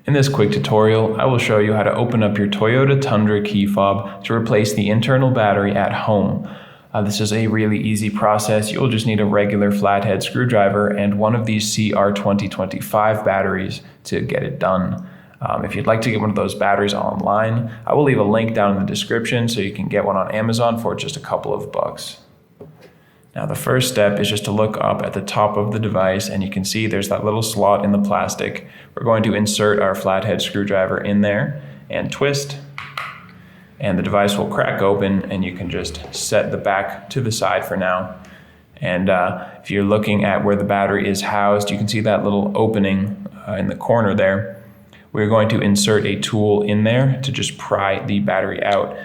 In this quick tutorial, I will show you how to open up your Toyota Tundra key fob to replace the internal battery at home. This is a really easy process. You'll just need a regular flathead screwdriver and one of these CR2025 batteries to get it done. If you'd like to get one of those batteries online, I will leave a link down in the description so you can get one on Amazon for just a couple of bucks. Now the first step is just to look up at the top of the device, and you can see there's that little slot in the plastic. We're going to insert our flathead screwdriver in there and twist, and the device will crack open, and you can just set the back to the side for now. And if you're looking at where the battery is housed, you can see that little opening in the corner there. We're going to insert a tool in there to just pry the battery out.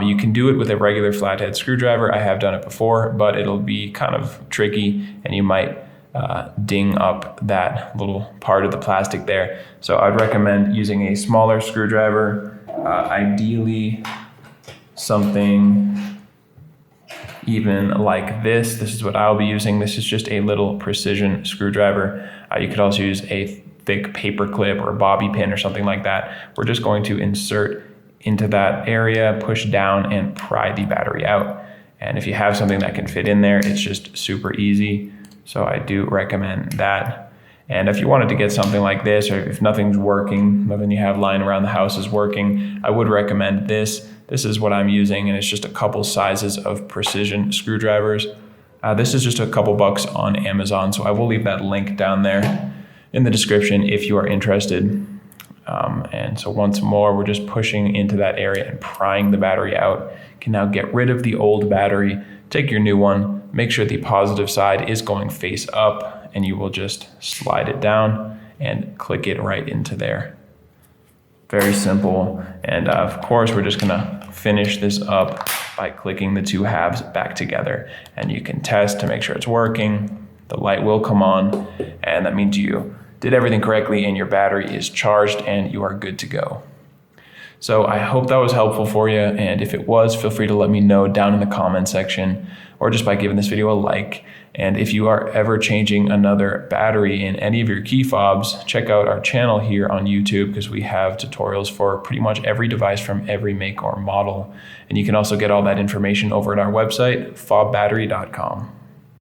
You can do it with a regular flathead screwdriver. I have done it before, but it'll be kind of tricky and you might ding up that little part of the plastic there. So I'd recommend using a smaller screwdriver, ideally something even like this. This is what I'll be using. This is just a little precision screwdriver. You could also use a thick paper clip or a bobby pin or something like that. We're just going to insert into that area, push down, and pry the battery out. And if you have something that can fit in there, it's just super easy. So I do recommend that. And if you wanted to get something like this, or if nothing's working, nothing you have lying around the house is working, I would recommend this. This is what I'm using, and it's just a couple sizes of precision screwdrivers. This is just a couple bucks on Amazon, so I will leave that link down there in the description if you are interested. And so once more, we're just pushing into that area and prying the battery out. You can now get rid of the old battery, take your new one, make sure the positive side is going face up, and you will just slide it down and click it right into there. Very simple. And of course, we're just gonna finish this up by clicking the two halves back together. And you can test to make sure it's working. The light will come on, and that means you did everything correctly and your battery is charged and you are good to go. So I hope that was helpful for you, and if it was, feel free to let me know down in the comment section or just by giving this video a like. And if you are ever changing another battery in any of your key fobs, check out our channel here on YouTube, because we have tutorials for pretty much every device from every make or model. And you can also get all that information over at our website, fobbattery.com.